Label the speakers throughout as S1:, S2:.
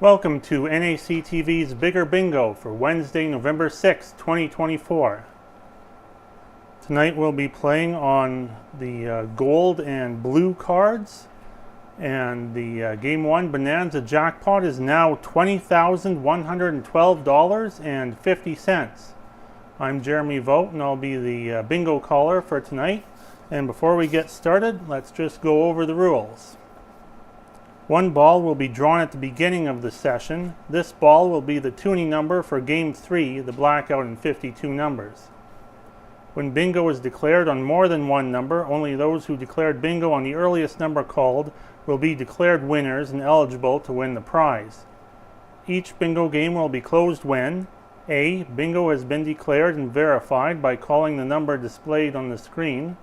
S1: Welcome to NACTV's Bigger Bingo for Wednesday, November 6, 2024. Tonight we'll be playing on the gold and blue cards, and the Game 1 Bonanza jackpot is now $20,112.50. I'm Jeremy Vogt, and I'll be the bingo caller for tonight. And before we get started, let's just go over the rules. One ball will be drawn at the beginning of the session. This ball will be the tuning number for Game 3, the blackout in 52 numbers. When bingo is declared on more than one number, only those who declared bingo on the earliest number called will be declared winners and eligible to win the prize. Each bingo game will be closed when A. Bingo has been declared and verified by calling the number displayed on the screen.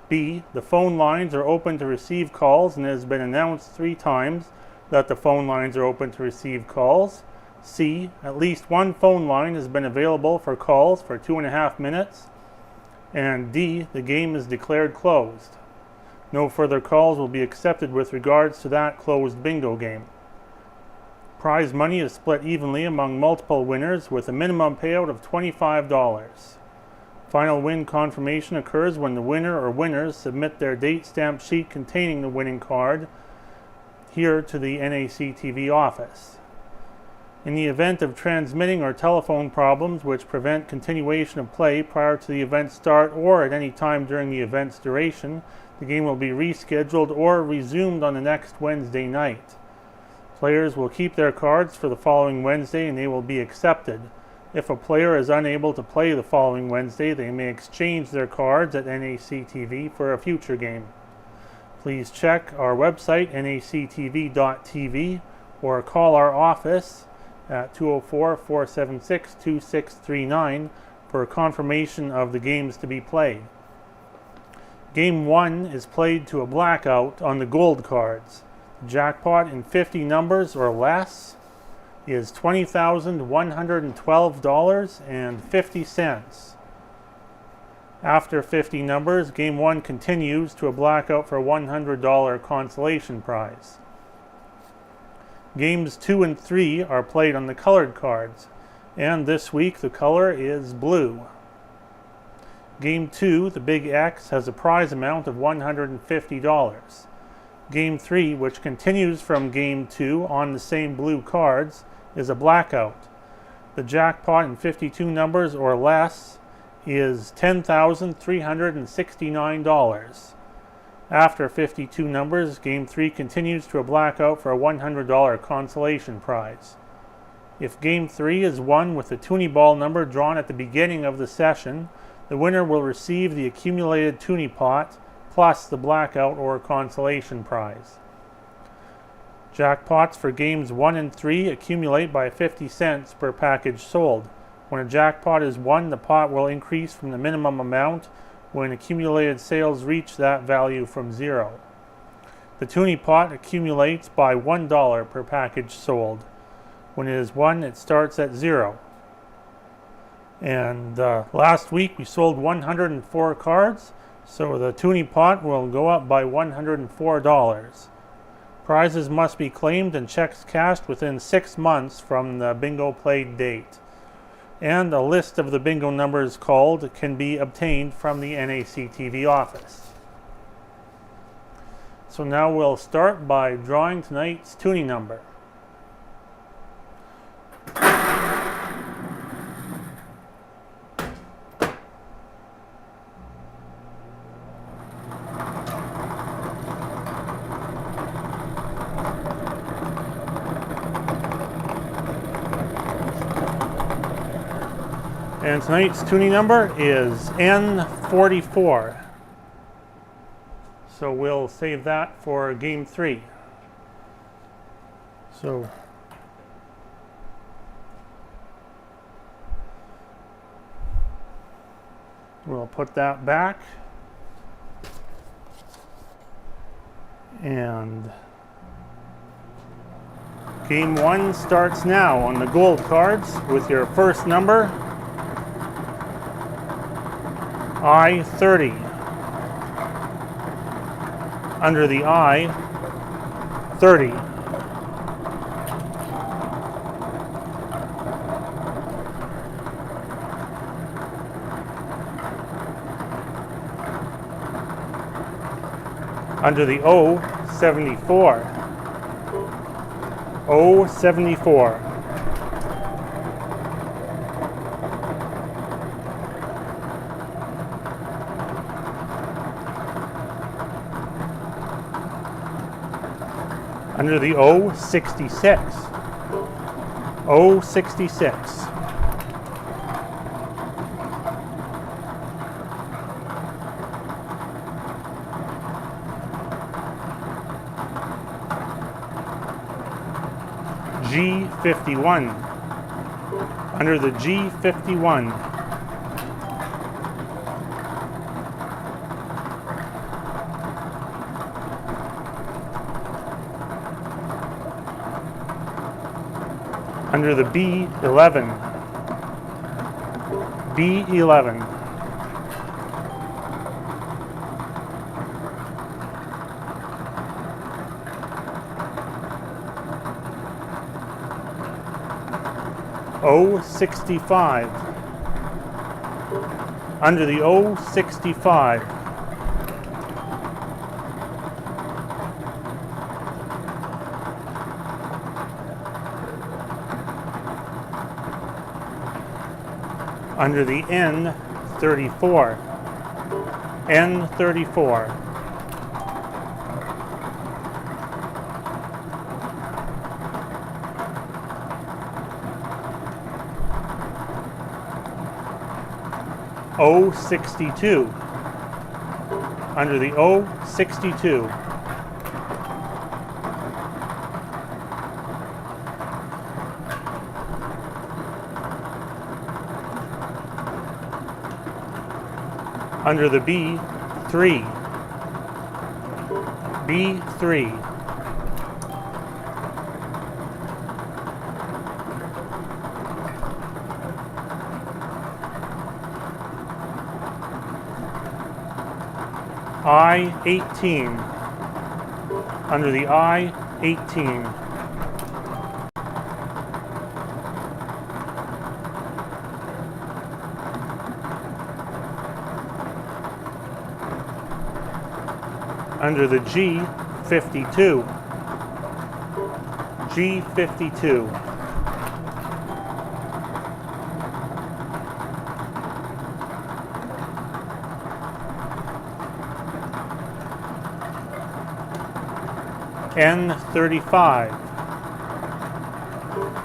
S1: B. The phone lines are open to receive calls and it has been announced 3 times that the phone lines are open to receive calls. C. At least one phone line has been available for calls for 2.5 minutes. And D. The game is declared closed. No further calls will be accepted with regards to that closed bingo game. Prize money is split evenly among multiple winners with a minimum payout of $25. Final win confirmation occurs when the winner or winners submit their date stamped sheet containing the winning card here to the NACTV office. In the event of transmitting or telephone problems which prevent continuation of play prior to the event's start or at any time during the event's duration, the game will be rescheduled or resumed on the next Wednesday night. Players will keep their cards for the following Wednesday and they will be accepted. If a player is unable to play the following Wednesday, they may exchange their cards at NACTV for a future game. Please check our website, nactv.tv, or call our office at 204-476-2639 for a confirmation of the games to be played. Game 1 is played to a blackout on the gold cards. The jackpot in 50 numbers or less is $20,112.50. After 50 numbers, Game 1 continues to a blackout for a $100 consolation prize. Games 2 and 3 are played on the colored cards, and this week the color is blue. Game 2, the Big X, has a prize amount of $150. Game 3, which continues from Game 2 on the same blue cards, is a blackout. The jackpot in 52 numbers or less is $10,369. After 52 numbers, Game 3 continues to a blackout for a $100 consolation prize. If Game 3 is won with the toonie ball number drawn at the beginning of the session, the winner will receive the accumulated toonie pot plus the blackout or consolation prize. Jackpots for Games 1 and 3 accumulate by 50 cents per package sold. When a jackpot is won, the pot will increase from the minimum amount when accumulated sales reach that value from 0. The toonie pot accumulates by $1 per package sold. When it is won, it starts at 0. And last week we sold 104 cards, so the toonie pot will go up by $104. Prizes must be claimed and checks cashed within 6 months from the bingo played date. And a list of the bingo numbers called can be obtained from the NACTV office. So now we'll start by drawing tonight's tuning number. And tonight's tuning number is N44. So we'll save that for Game 3. So we'll put that back. And Game 1 starts now on the gold cards with your first number, I-30. Under the I, 30. Under the O, 74. O, 74. Under the O, 66. O, 66. G, 51. Under the G, 51. Under the B, 11. B, 11. O, 65. Under the O, 65. Under the N, 34. N, 34. O, 62. Under the O, 62. Under the B, 3. B, 3. I, 18. Under the I, 18. Under the G, 52. G, 52. N, 35.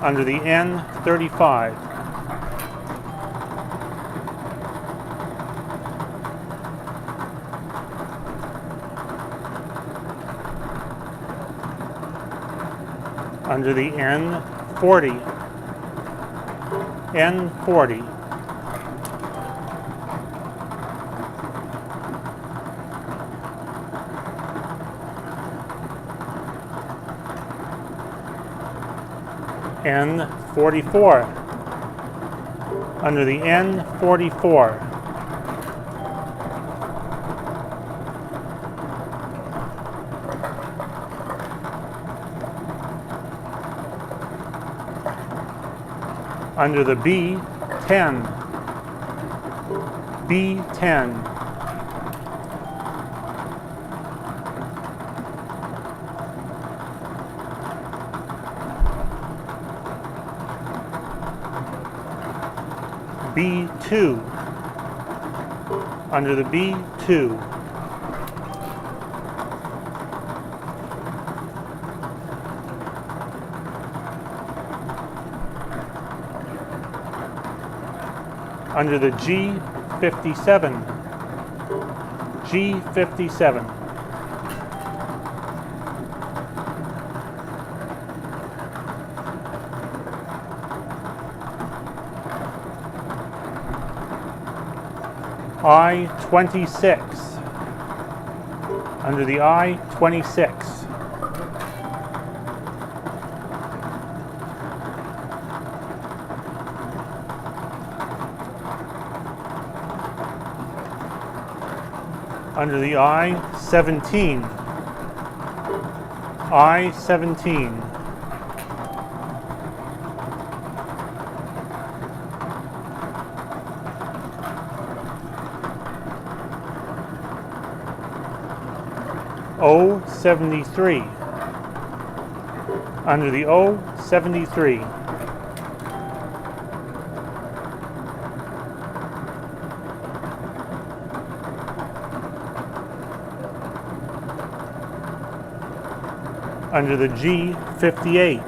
S1: Under the N, 35. Under the N, 40. N, 40. N, 44. Under the N, 44. Under the B, 10. B, 10. B, 2. Under the B, 2. Under the G, 57. G, 57. I, 26. Under the I, 26. Under the I, 17. I, 17. O73. Under the O73. Under the G58.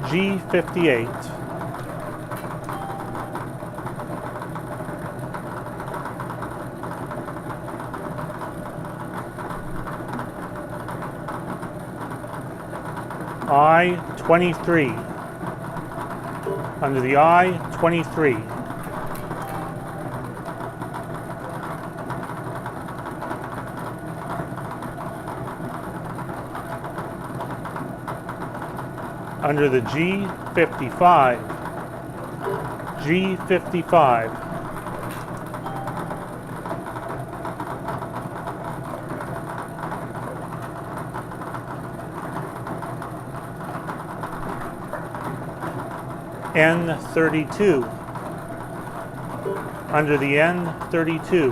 S1: G58. I-23. Under the I-23. Under the G55. G55. N32. Under the N32.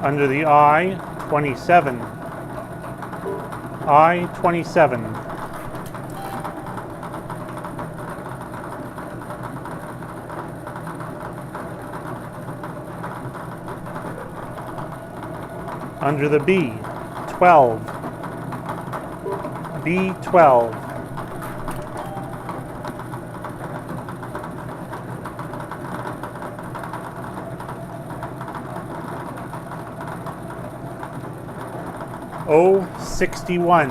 S1: Under the I-27. I-27. Under the B-12. B-12. O61.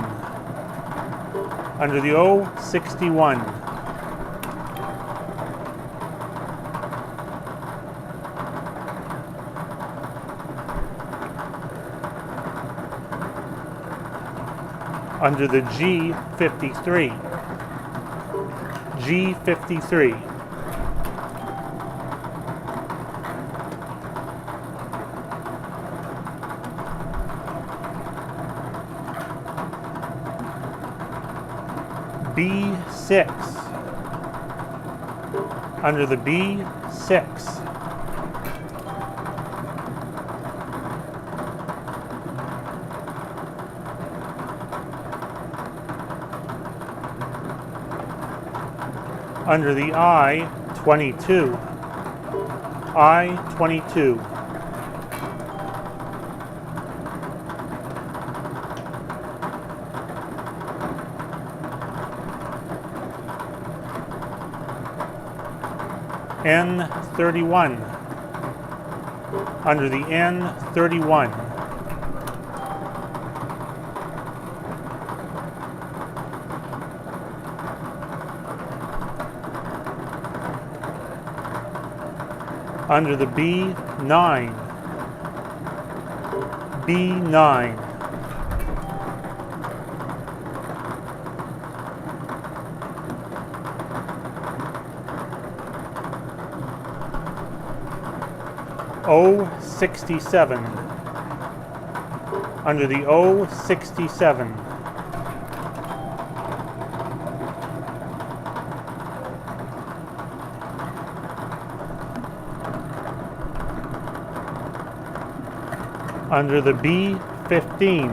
S1: Under the O61. Under the G53. G53. B6. Under the B6. Under the I-22. I-22. N31. Under the N31. Under the B9. B9. O67. Under the O67. Under the B15.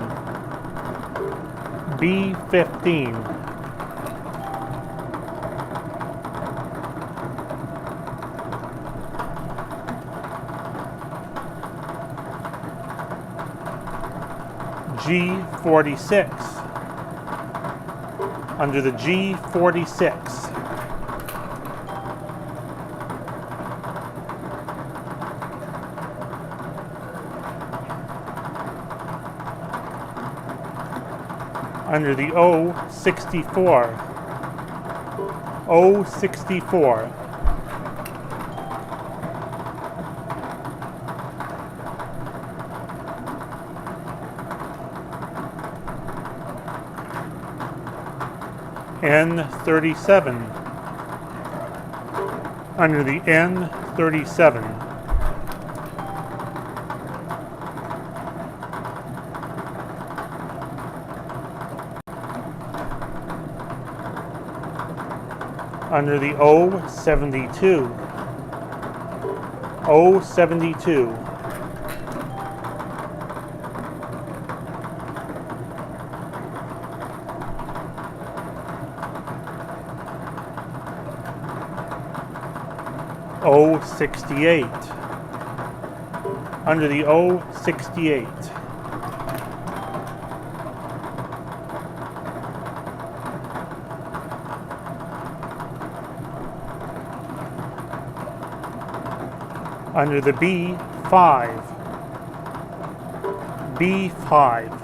S1: B15. G46. Under the G46. Under the O64. O64. N37. Under the N37. under the O72. O72. O68. Under the O68. Under the B5. B5.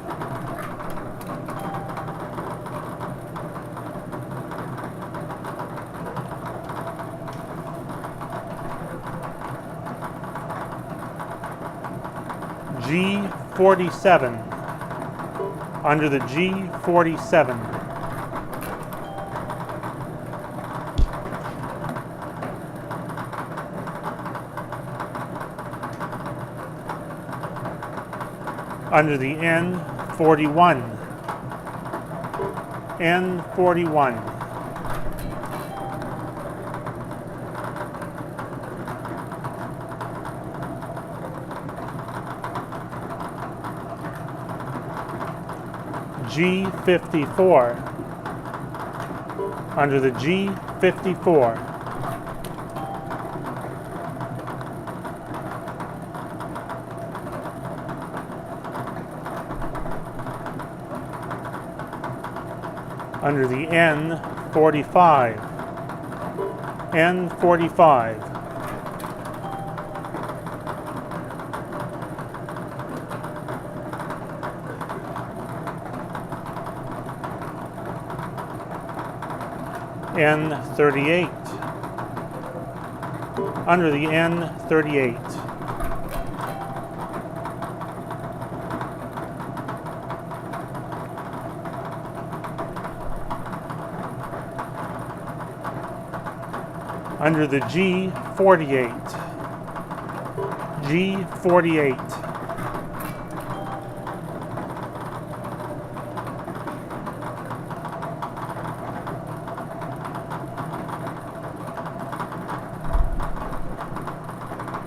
S1: G47. Under the G47. Under the N41. N41. G54. Under the G54. Under the N45. N45. N38. Under the N38. Under the G48. G48.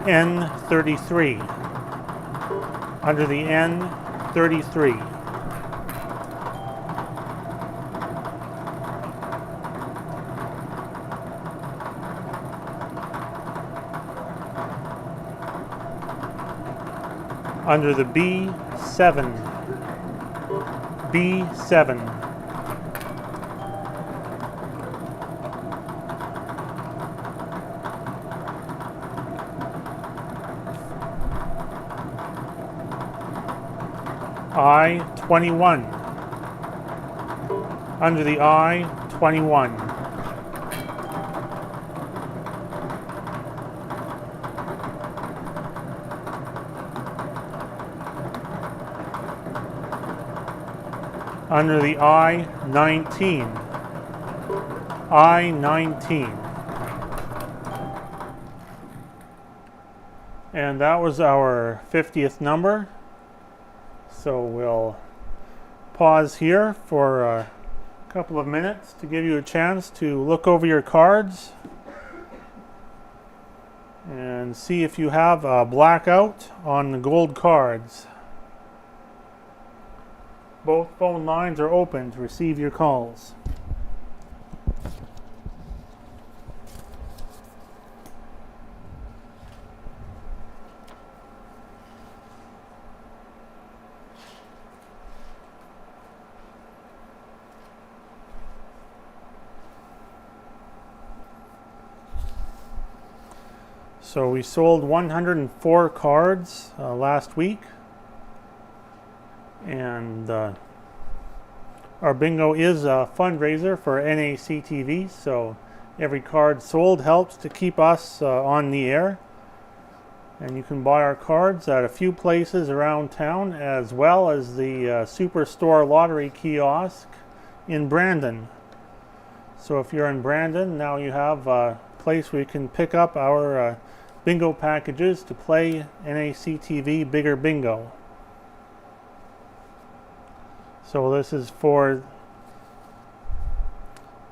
S1: N33. Under the N33. Under the B7. B7. I-21. Under the I-21. Under the I-19. I-19. And that was our 50th number. So we'll pause here for a couple of minutes to give you a chance to look over your cards and see if you have a blackout on the gold cards. Both phone lines are open to receive your calls. So we sold 104 cards last week, and our bingo is a fundraiser for NACTV, so every card sold helps to keep us on the air. And you can buy our cards at a few places around town, as well as the Superstore lottery kiosk in Brandon. So if you're in Brandon, now you have a place where you can pick up our bingo packages to play NACTV Bigger Bingo. So this is for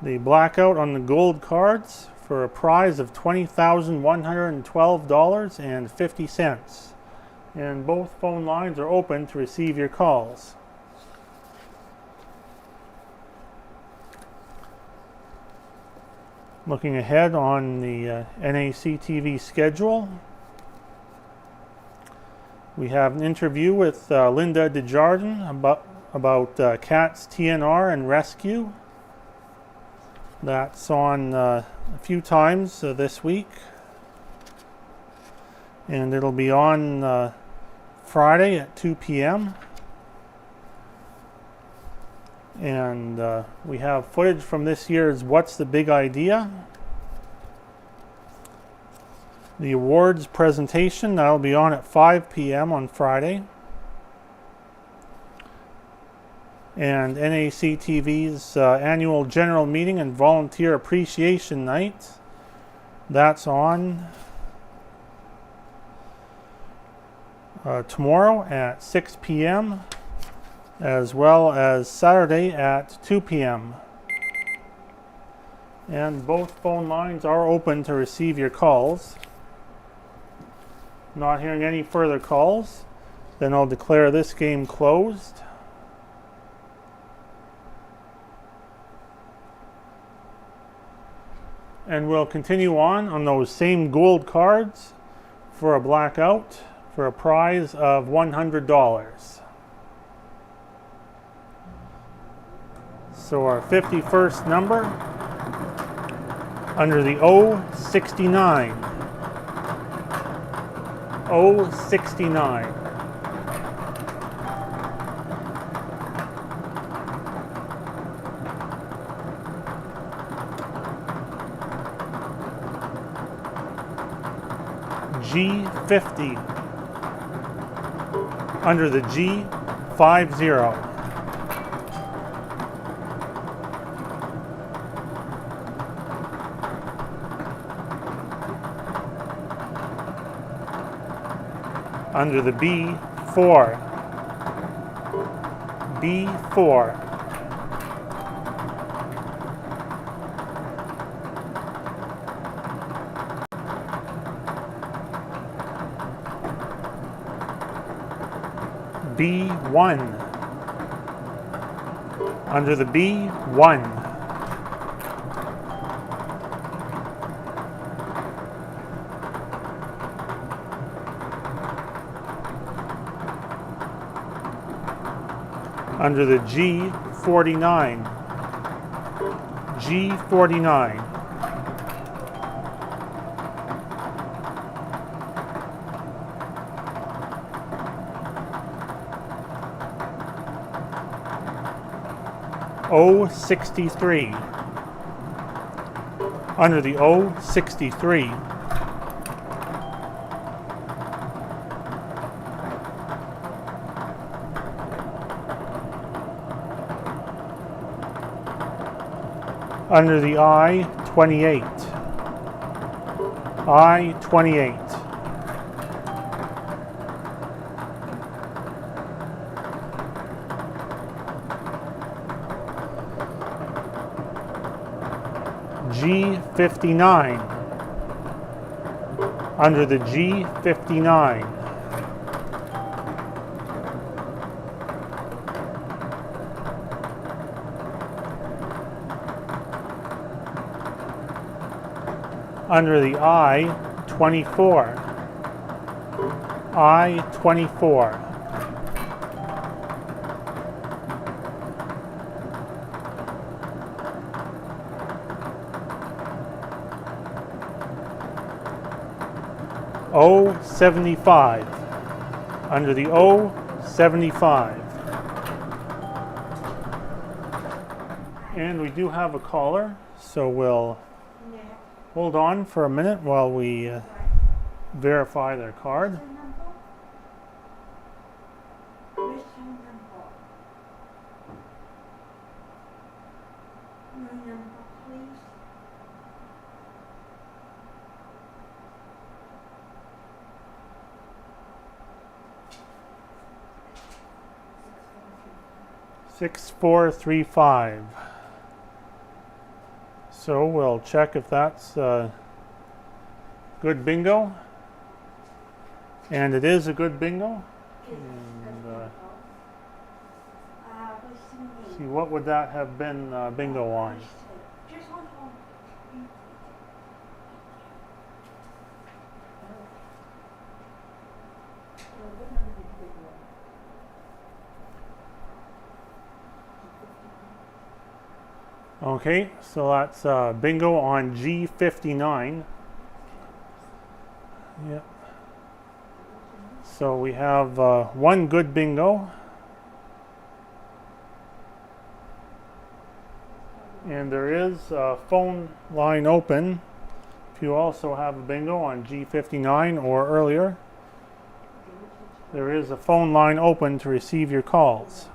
S1: The blackout on the gold cards for a prize of $20,112.50. And both phone lines are open to receive your calls. Looking ahead on the NACTV schedule, we have an interview with Linda Desjardins about cats TNR and rescue. That's on a few times this week, and it'll be on Friday at 2 p.m. And we have footage from this year's What's the Big Idea? The awards presentation, that'll be on at 5 p.m. on Friday. And NACTV's annual general meeting and volunteer appreciation night, that's on tomorrow at 6 p.m. as well as Saturday at 2 p.m. And both phone lines are open to receive your calls. Not hearing any further calls, then I'll declare this game closed. And we'll continue on those same gold cards for a blackout for a prize of $100. So our 51st number under the 069. 069. G50 under the G50. Under the B4. B4. B1. Under the B1. Under the G49. G49. O63. Under the O63. Under the I28. I28. G59. Under the G59. Under the I24. I24. O75. Under the O75. And we do have a caller, so we'll hold on for a minute while we verify their card. Six, 4, 3, 5. So we'll check if that's good bingo. And it is a good bingo. And, see, what would that have been bingo on? Okay, so that's bingo on G59. Yep. So we have one good bingo. And there is a phone line open if you also have a bingo on G59 or earlier. There is a phone line open to receive your calls.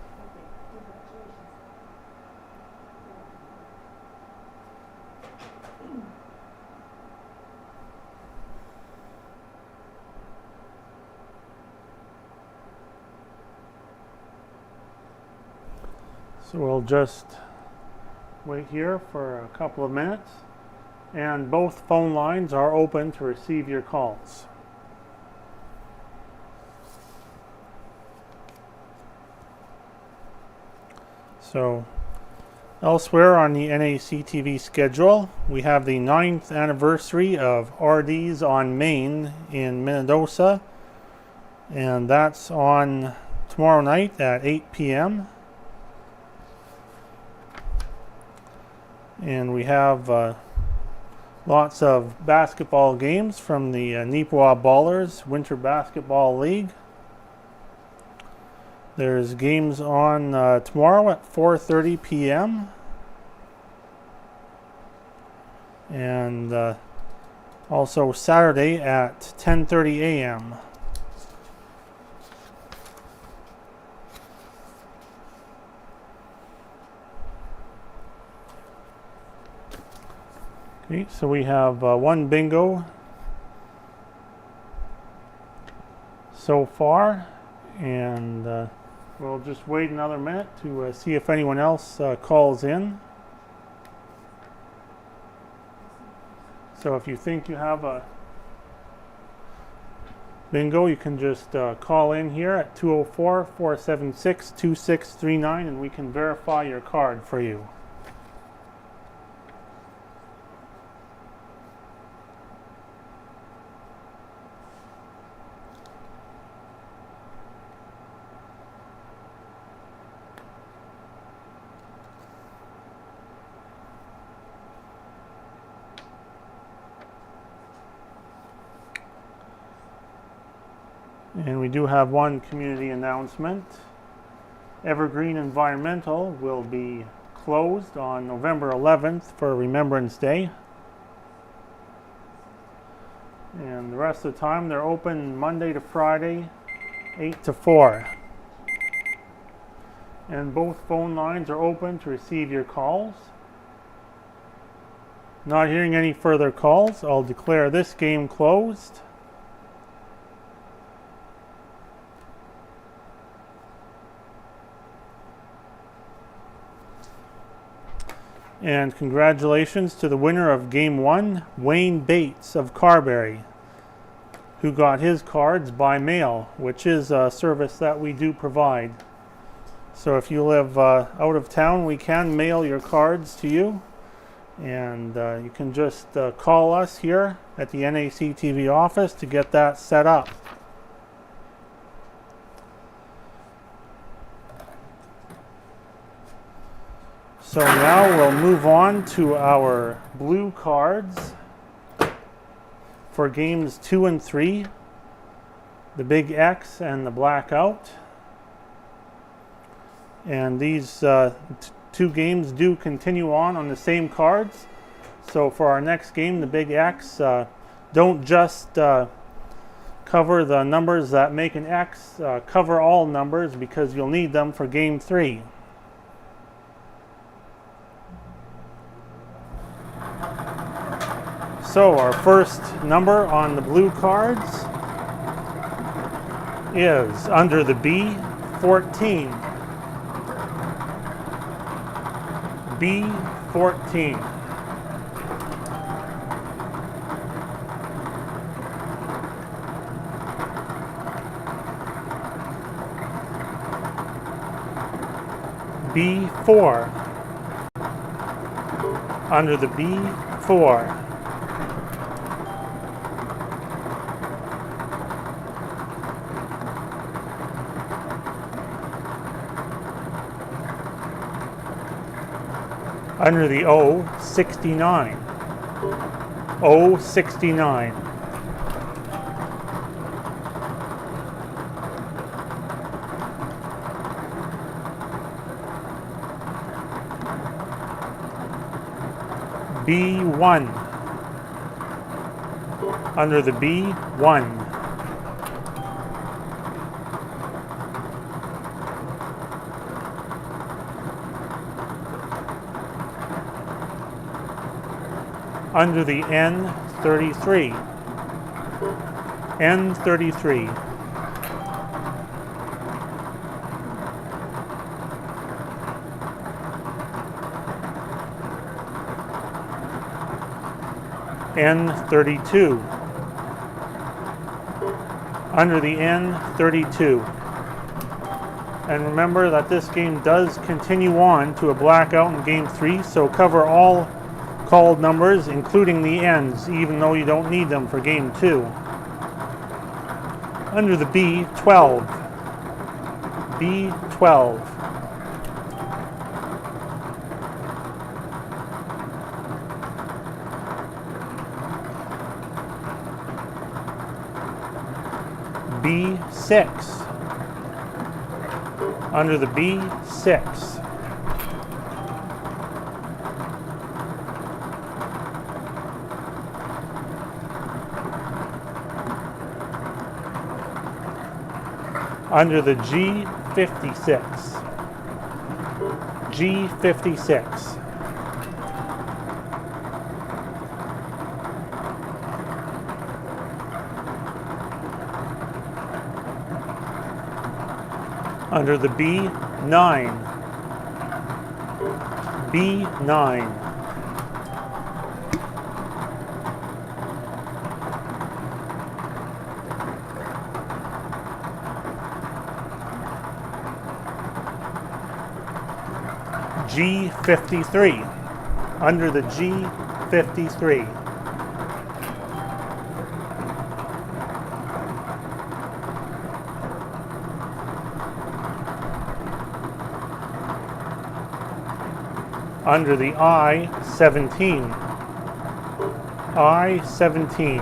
S1: So we'll just wait here for a couple of minutes, and both phone lines are open to receive your calls. So elsewhere on the NACTV schedule, we have the 9th anniversary of RDs on Main in Minnedosa, and that's on tomorrow night at 8 p.m. And we have lots of basketball games from the Neepawa Ballers Winter Basketball League. There's games on tomorrow at 4:30 p.m. and also Saturday at 10:30 a.m. Okay, so we have one bingo so far, and we'll just wait another minute to see if anyone else calls in. So if you think you have a bingo, you can just call in here at 204-476-2639 and we can verify your card for you. And we do have one community announcement. Evergreen Environmental will be closed on November 11th for Remembrance Day. And the rest of the time they're open Monday to Friday, 8 to 4. And both phone lines are open to receive your calls. Not hearing any further calls, I'll declare this game closed. And congratulations to the winner of Game 1, Wayne Bates of Carberry, who got his cards by mail, which is a service that we do provide. So if you live out of town, we can mail your cards to you. And you can just call us here at the NACTV office to get that set up. So now we'll move on to our blue cards for games 2 and 3, the Big X and the Blackout. And these two games do continue on the same cards. So for our next game, the Big X, don't just cover the numbers that make an X, cover all numbers because you'll need them for Game 3. So our first number on the blue cards is under the B, 14. B, 14. B4. Under the B4. Under the O69. O69. B1. Under the B1. Under the N33. N33. N32. Under the N32. And remember that this game does continue on to a blackout in Game 3, so cover all called numbers, including the N's, even though you don't need them for Game 2. Under the B12. B12. B6. Under the B6. Under the G56. G56. Under the B9. B9. G53. Under the G53. Under the I-17. I-17.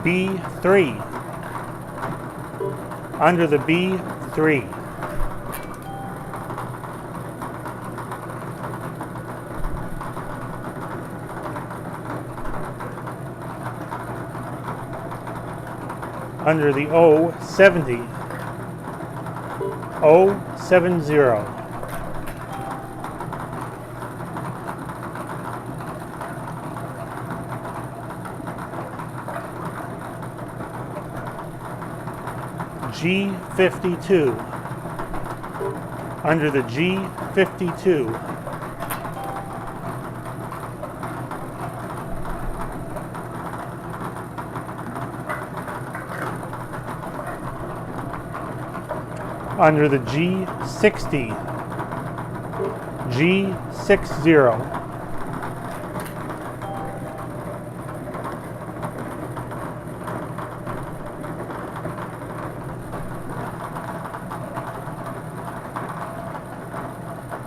S1: B3. Under the B3. Under the O70. O70. G52. Under the G52. Under the G60. G60.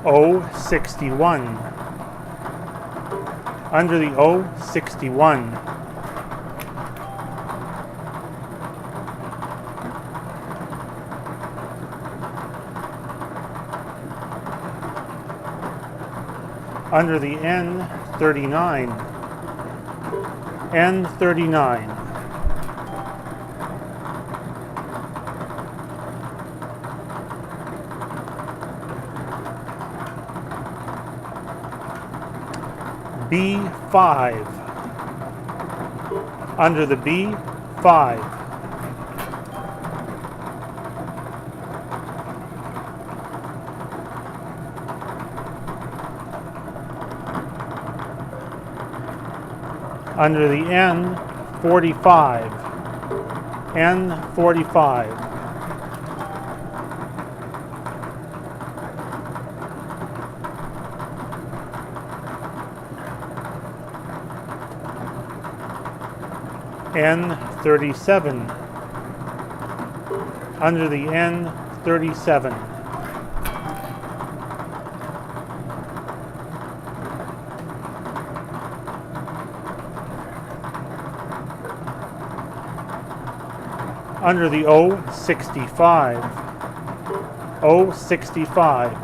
S1: O61. Under the O61. Under the N39. N39. B5. Under the B5. under the N45, N45. N37, under the N37. Under the O65, O65.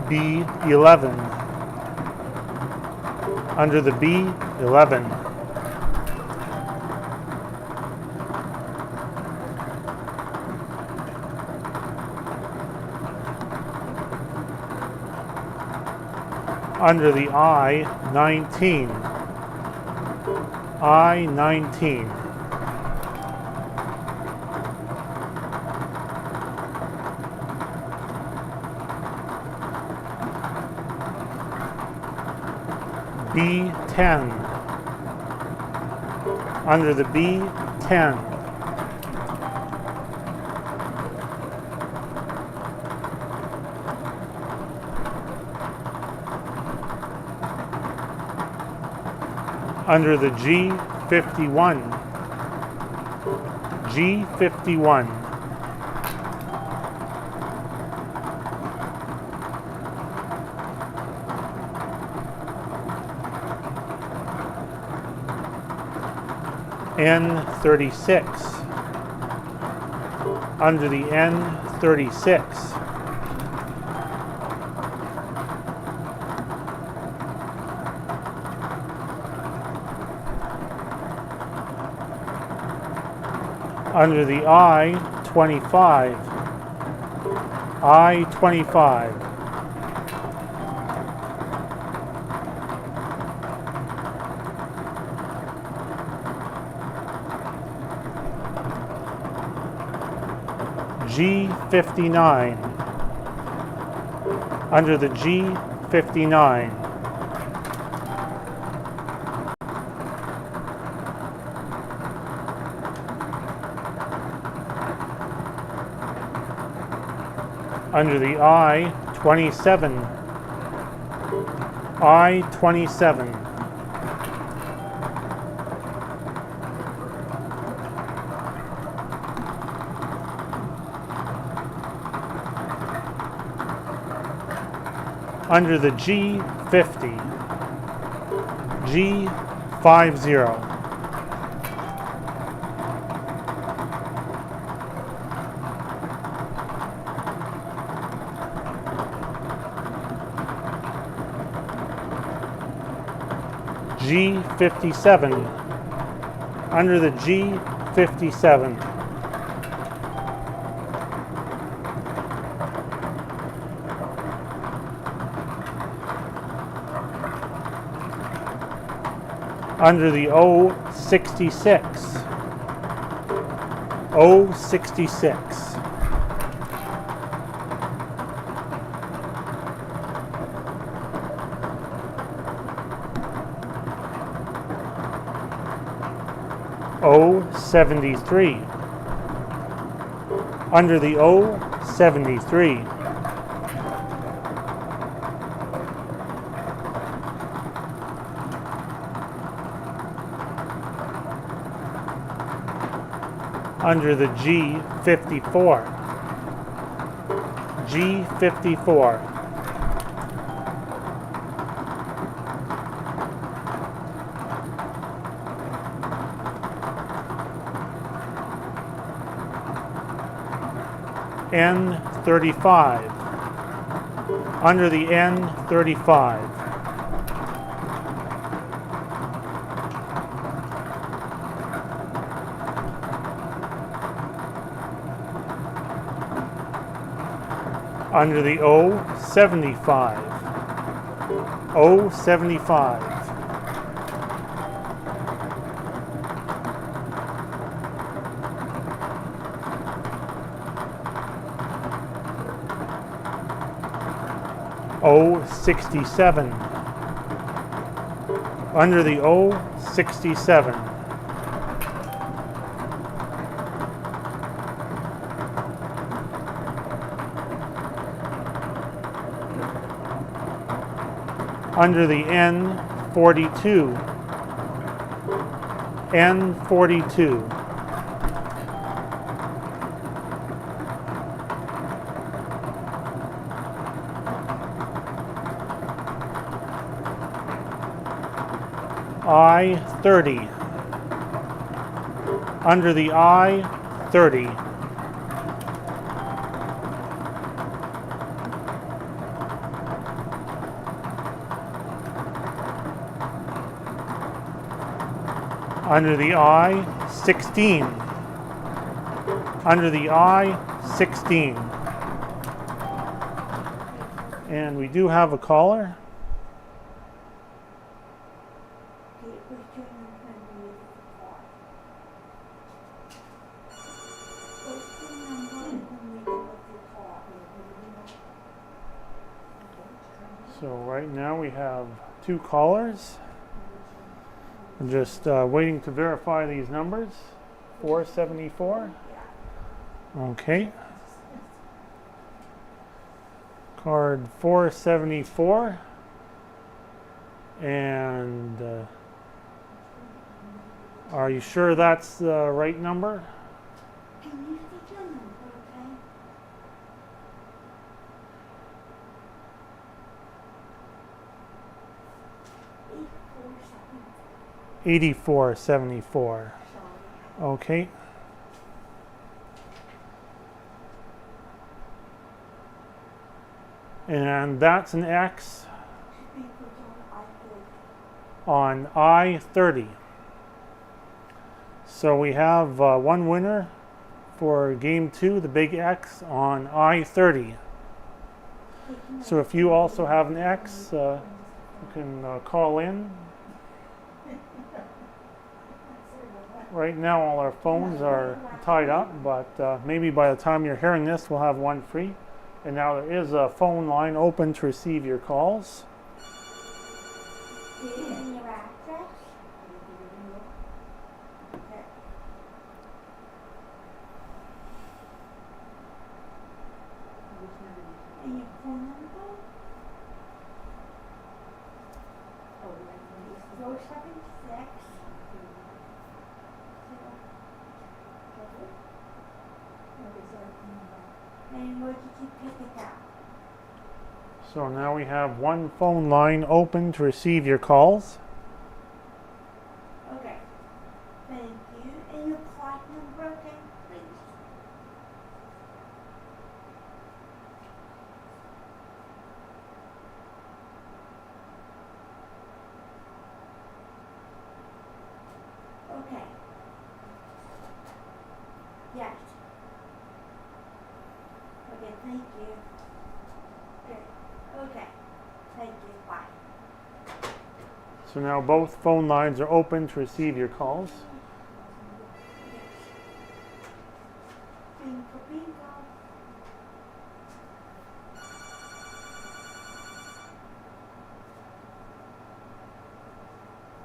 S1: B11, under the B11. Under the I-19, I-19. B10, under the B10. Under the G51, G51. N36, under the N36. Under the I-25, I-25. G59, under the G59. Under the I-27, I-27. Under the G50, G50. G57, under the G57. Under the O66, O66. O73, under the O73. Under the G54, G54. N35, under the N35. Under the O75, O75. O67. Under the O67. Under the N42. N42. I-30. Under the I-30. Under the I-16. Under the I-16. And we do have a caller. So right now we have 2 callers. I'm just waiting to verify these numbers. 474. Okay. Card 474. And are you sure that's the right number?
S2: Can you state your number, okay?
S1: 8474.
S2: Sorry.
S1: Okay. And that's an X
S2: Should be put
S1: on
S2: on
S1: I-30. So we have one winner for game 2, the big X on I-30. So if you also have an X, you can call in. Right now all our phones are tied up, but maybe by the time you're hearing this, we'll have one free. And now there is a phone line open to receive your calls.
S2: And your address? Okay. And your phone number? 076. And where did you pick it up?
S1: So now we have one phone line open to receive your calls.
S2: Okay. Thank you. And your card number again, please? Okay. Yes. Okay, thank you. Good. Okay. Thank you. Bye.
S1: So now both phone lines are open to receive your calls.
S2: Yes. Bingo, bingo.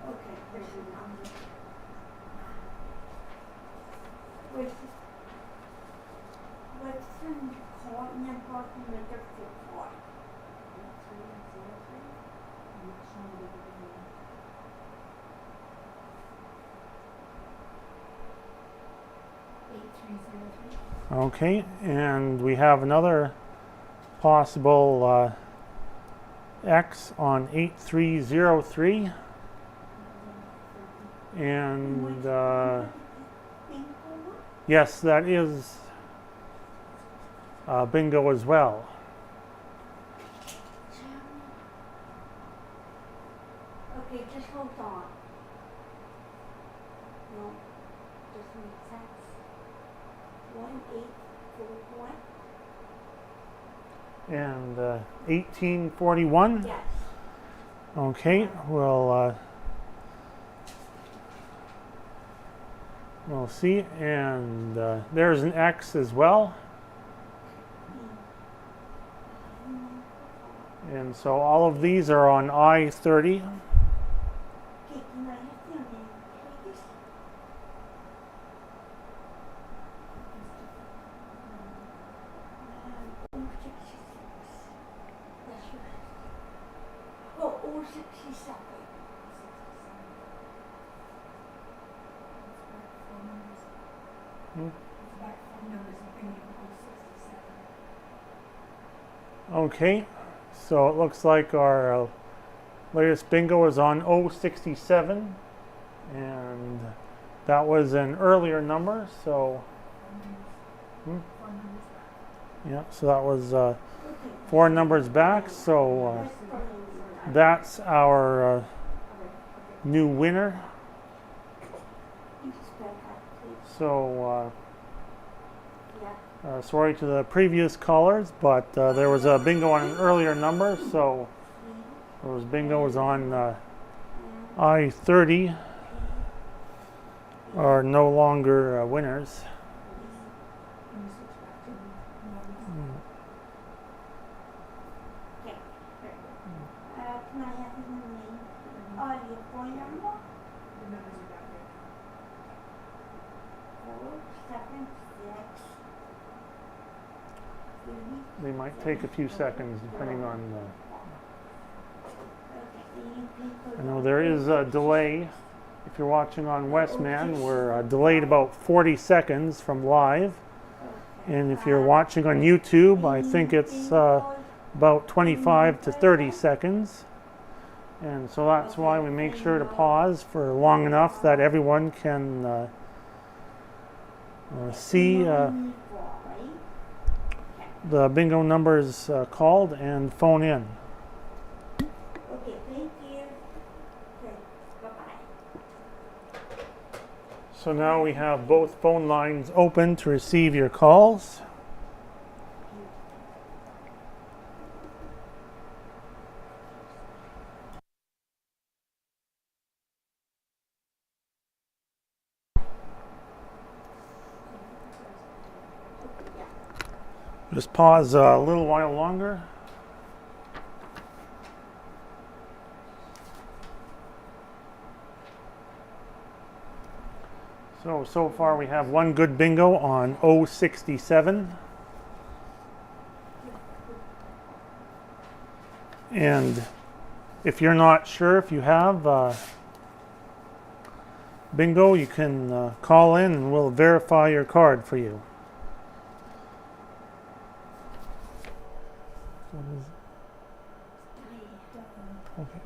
S2: Okay, there's your number. What's the call number from the doctor for?
S1: Okay, and we have another possible X on 8303. And yes, that is bingo as well.
S2: Okay, just hold on. No, just makes sense. 1841?
S1: And 1841.
S2: Yes.
S1: Okay, we'll see. And there's an X as well. And And so all of these are on I-30.
S2: Okay, can I have your name, please? Oh, 66. That's right. Oh, 67.
S1: Okay, so it looks like our latest bingo is on 067, and that was an earlier number, so yeah, so that was 4 numbers back, so that's our new winner. So sorry to the previous callers, but there was a bingo on an earlier number, so those bingos on I-30 are no longer winners.
S2: Can I have your name? Your phone number? 476.
S1: They might take a few seconds depending on I know there is a delay. If you're watching on Westman, we're delayed about 40 seconds from live. And if you're watching on YouTube, I think it's about 25 to 30 seconds. And so that's why we make sure to pause for long enough that everyone can see the bingo numbers called and phone in.
S2: Okay, thank you. Okay, bye-bye.
S1: So now we have both phone lines open to receive your calls. Just pause a little while longer. So far we have one good bingo on 067. And if you're not sure if you have bingo, you can call in and we'll verify your card for you. What is it? Okay.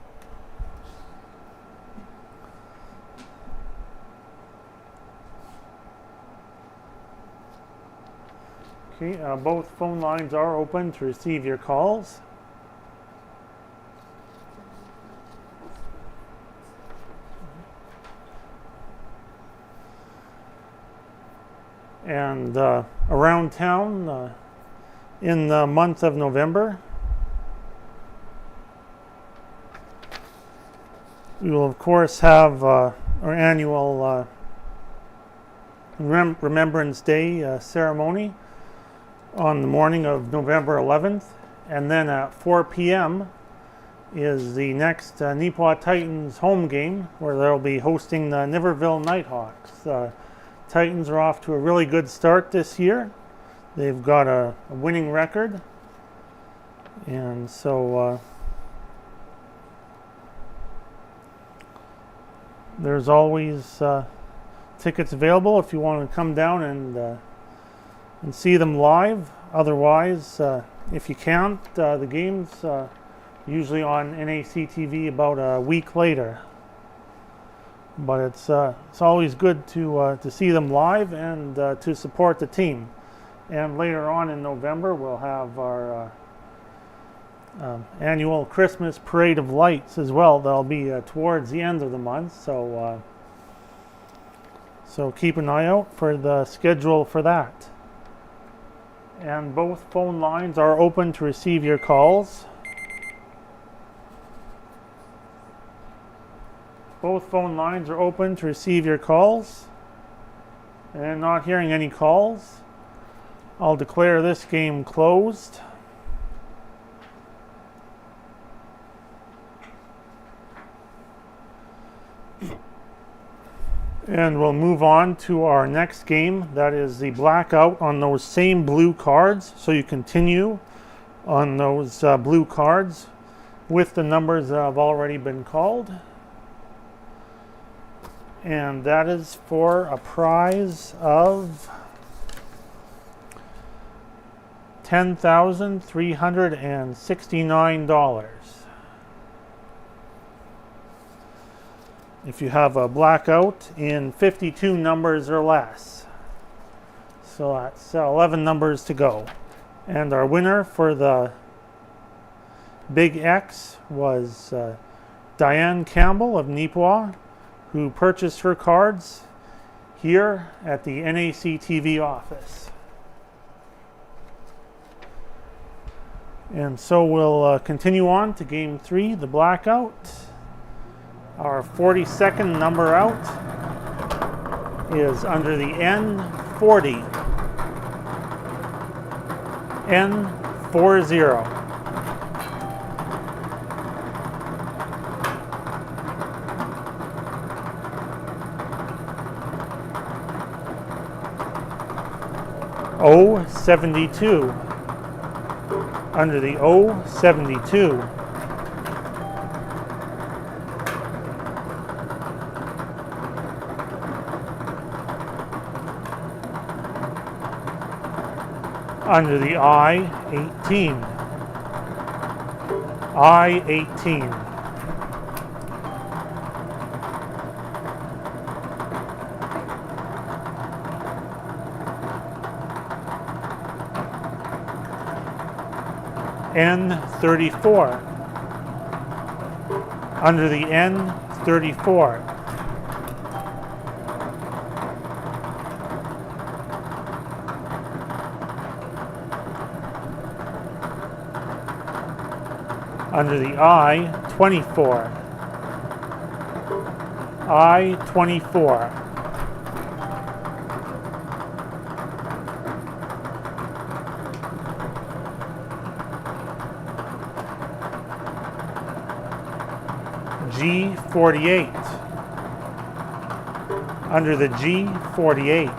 S1: Okay, both phone lines are open to receive your calls. And around town, in the month of November, we will of course have our annual Remembrance Day ceremony on the morning of November 11th, and then at 4 p.m. is the next Neepawa Titans home game, where they'll be hosting the Niverville Nighthawks. Titans are off to a really good start this year. They've got a winning record, and so there's always tickets available if you want to come down and see them live. Otherwise, if you can't, the game's usually on NACTV about a week later. But it's always good to see them live and to support the team. And later on in November, we'll have our annual Christmas Parade of Lights as well. That'll be towards the end of the month, so keep an eye out for the schedule for that. And both phone lines are open to receive your calls. Both phone lines are open to receive your calls. And not hearing any calls, I'll declare this game closed. And we'll move on to our next game. That is the blackout on those same blue cards. So you continue on those blue cards with the numbers that have already been called. And that is for a prize of $10,369. If you have a blackout in 52 numbers or less. So that's 11 numbers to go. And our winner for the Big X was Diane Campbell of Neepawa, who purchased her cards here at the NACTV office. And so we'll continue on to game 3, the blackout. Our 42nd number out is under the N40. N40. O72. Under the O72. Under the I-18. I-18. N34. Under the N34. Under the I-24. I-24. G48. Under the G48.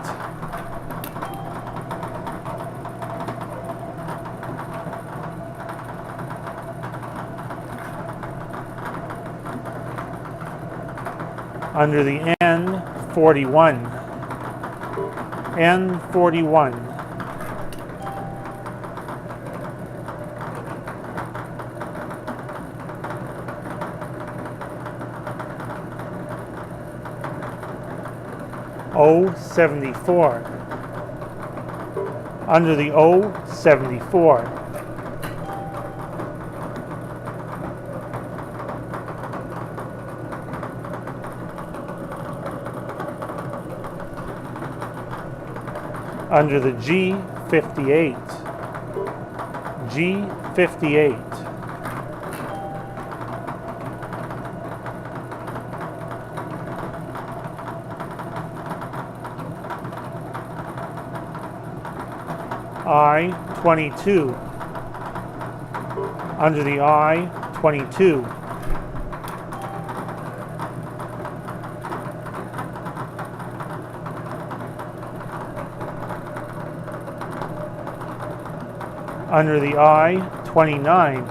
S1: Under the N41. N41. O74. Under the O74. Under the G58. G58. I-22. Under the I-22. Under the I-29.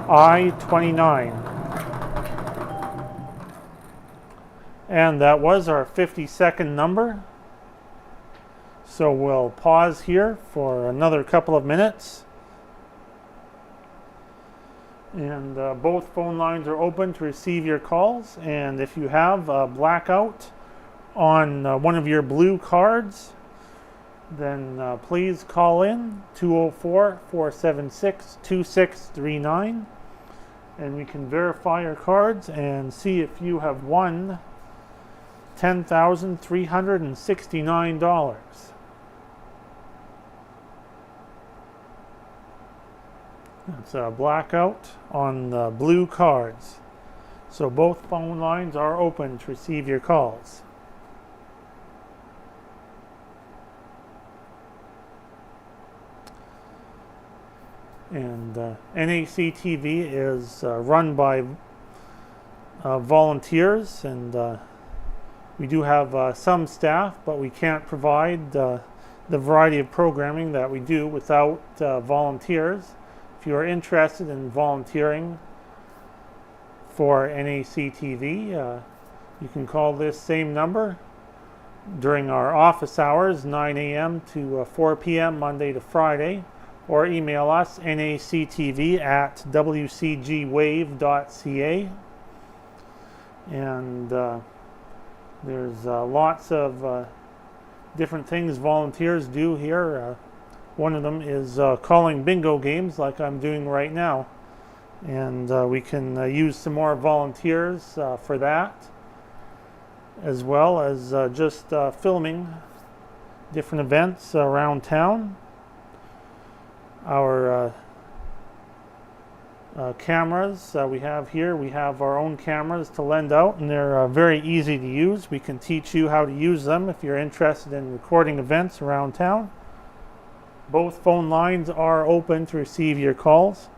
S1: I-29. And that was our 52nd number. So we'll pause here for another couple of minutes. And both phone lines are open to receive your calls. And if you have a blackout on one of your blue cards, then please call in 204-476-2639. And we can verify your cards and see if you have won $10,369. It's a blackout on the blue cards. So both phone lines are open to receive your calls. And NACTV is run by volunteers, and we do have some staff, but we can't provide the variety of programming that we do without volunteers. If you are interested in volunteering for NACTV, you can call this same number during our office hours, 9 a.m. to 4 p.m. Monday to Friday, or email us nactv@wcgwave.ca. And there's lots of different things volunteers do here. One of them is calling bingo games like I'm doing right now. And we can use some more volunteers for that, as well as just filming different events around town. Our cameras we have here, we have our own cameras to lend out, and they're very easy to use. We can teach you how to use them if you're interested in recording events around town. Both phone lines are open to receive your calls.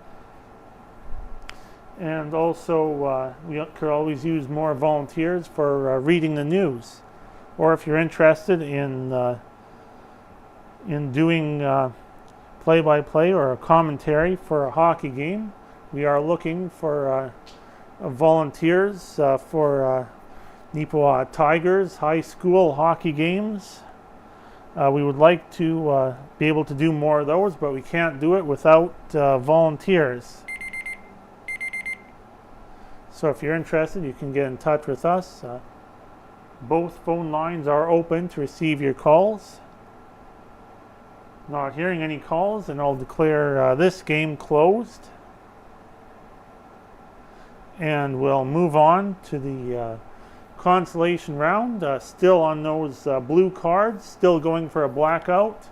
S1: And also we could always use more volunteers for reading the news, or if you're interested in doing play-by-play or a commentary for a hockey game. We are looking for volunteers for Neepawa Tigers high school hockey games. We would like to be able to do more of those, but we can't do it without volunteers. So if you're interested, you can get in touch with us. Both phone lines are open to receive your calls. Not hearing any calls, and I'll declare this game closed. And we'll move on to the consolation round. Still on those blue cards, still going for a blackout,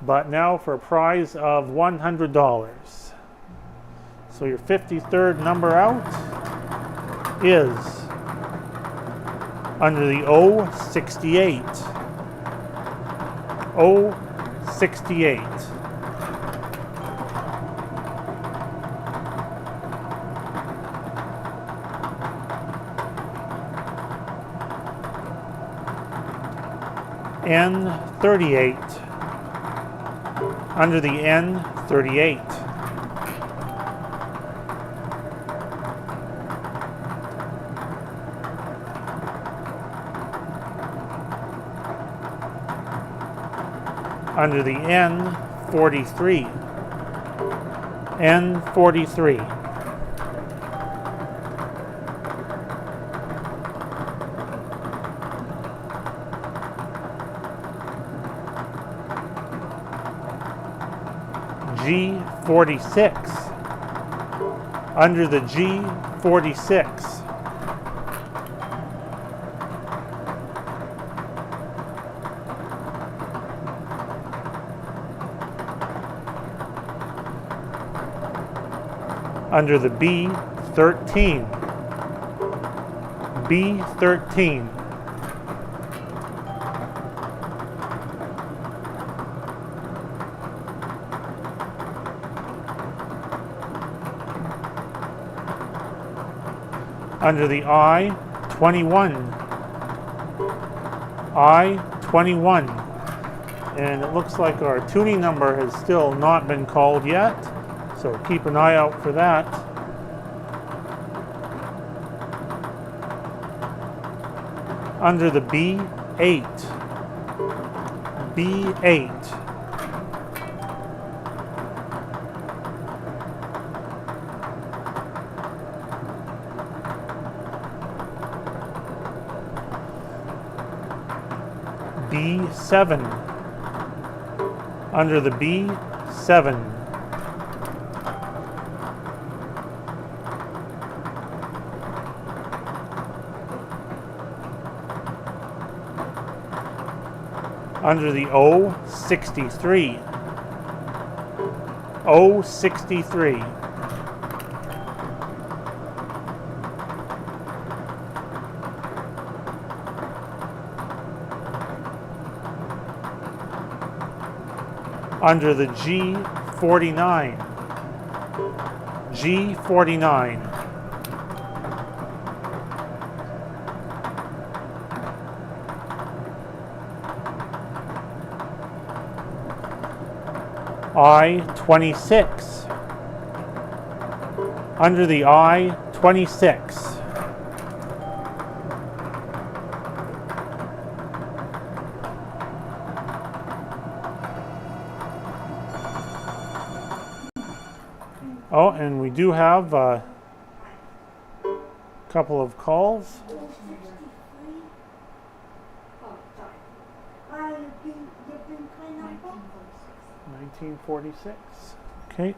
S1: but now for a prize of $100. So your 53rd number out is under the 068. 068. N38. Under the N38. Under the N43. N43. G46. Under the G46. Under the B13. B13. Under the I-21. I-21. And it looks like our tuning number has still not been called yet, so keep an eye out for that. Under the B8. B8. B7. Under the B7. Under the O63. O63. Under the G49. G49. I-26. Under the I-26. Oh, and we do have a couple of calls.
S2: 63. Oh, sorry. You've been kind of
S1: 1946. Okay.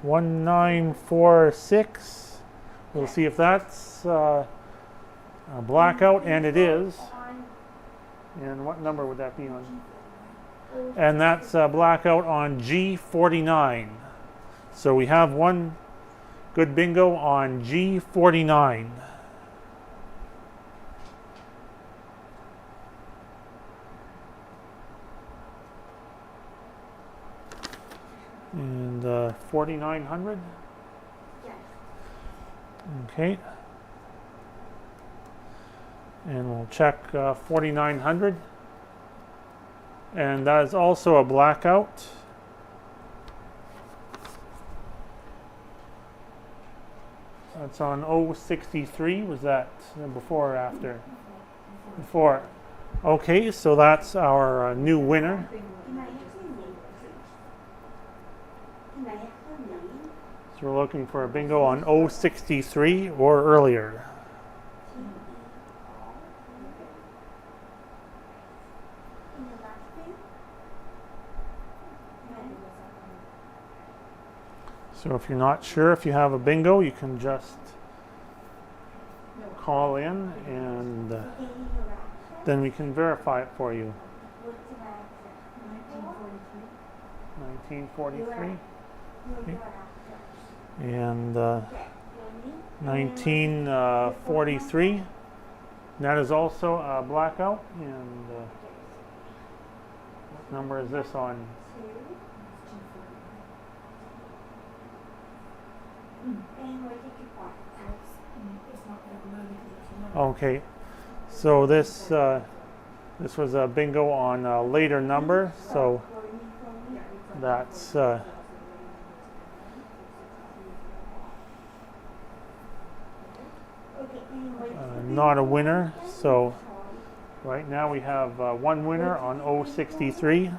S1: 1946. We'll see if that's a blackout, and it is. And what number would that be on? And that's a blackout on G49. So we have one good bingo on G49. And 4900.
S2: Yes.
S1: Okay. And we'll check 4900. And that is also a blackout. That's on 063. Was that before or after? Before. Okay, so that's our new winner.
S2: Can I have your name, please? Can I have your name?
S1: So we're looking for a bingo on 063 or earlier.
S2: And the last name?
S1: So if you're not sure if you have a bingo, you can just call in and
S2: Okay, your accent?
S1: then we can verify it for you.
S2: What's your accent?
S1: 1943
S2: Your accent.
S1: and
S2: Okay, your name?
S1: 1943. That is also a blackout. And what number is this on?
S2: 2. And where did you park?
S1: Okay, so this was a bingo on a later number, so that's not a winner. So right now we have one winner on 063.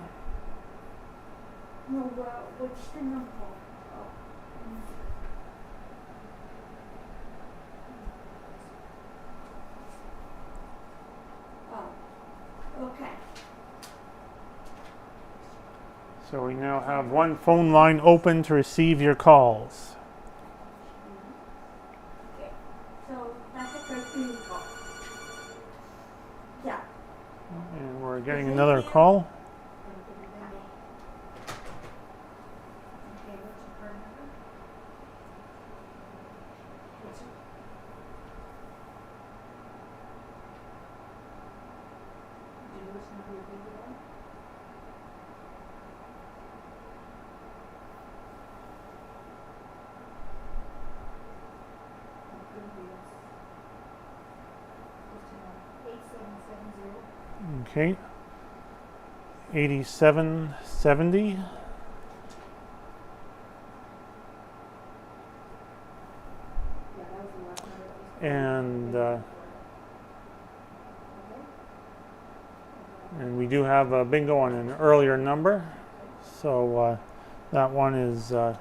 S2: No, what's the number? Okay.
S1: So we now have one phone line open to receive your calls.
S2: Okay. So that's a good bingo. Yeah.
S1: And we're getting another call. Okay. 8770. And we do have a bingo on an earlier number, so that one is not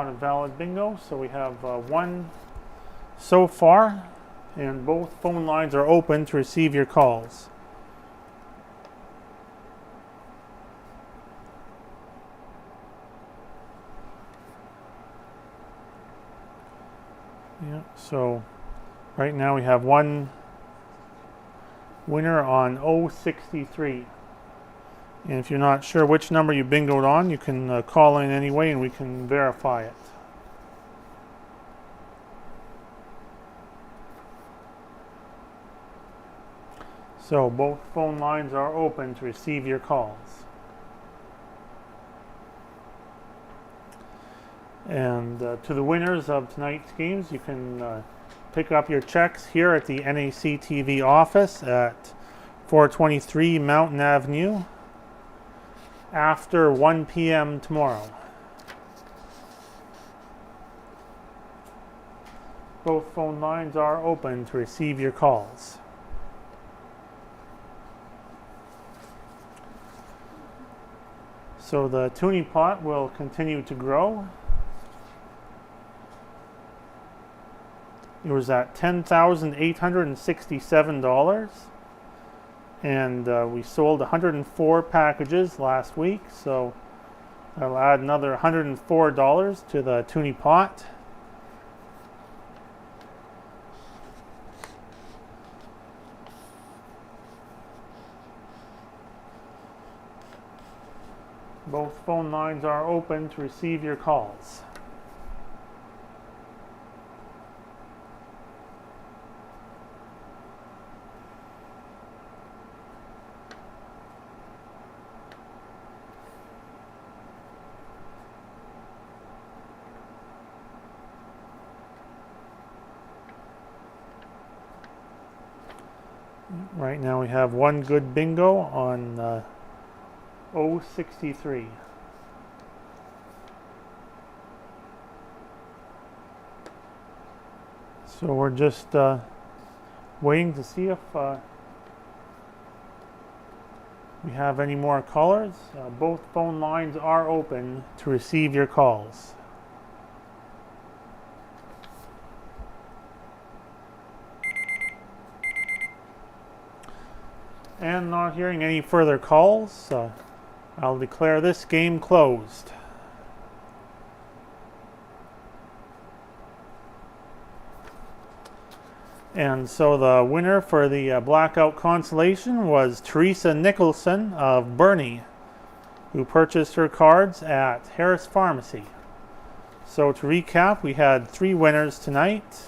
S1: a valid bingo. So we have one so far, and both phone lines are open to receive your calls. Yeah, so right now we have one winner on 063. And if you're not sure which number you bingoed on, you can call in anyway and we can verify it. So both phone lines are open to receive your calls. And to the winners of tonight's games, you can pick up your checks here at the NACTV office at 423 Mountain Avenue, after 1 p.m. tomorrow. Both phone lines are open to receive your calls. So the toonie pot will continue to grow. It was at $10,867, and we sold 104 packages last week, so I'll add another $104 to the toonie pot. Both phone lines are open to receive your calls. Right now we have one good bingo on 063. So we're just waiting to see if we have any more callers. Both phone lines are open to receive your calls. And not hearing any further calls, I'll declare this game closed. And so the winner for the blackout consolation was Teresa Nicholson of Burnie, who purchased her cards at Harris Pharmacy. So to recap, we had 3 winners tonight.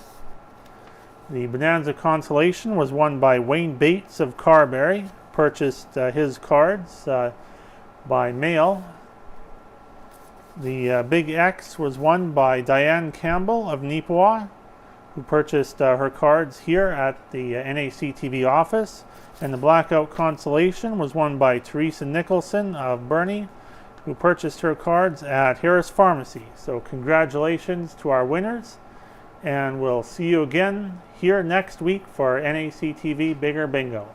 S1: The Bonanza consolation was won by Wayne Bates of Carberry, purchased his cards by mail. The Big X was won by Diane Campbell of Neepawa, who purchased her cards here at the NACTV office. And the blackout consolation was won by Teresa Nicholson of Burnie, who purchased her cards at Harris Pharmacy. So congratulations to our winners, and we'll see you again here next week for NACTV Bigger Bingo.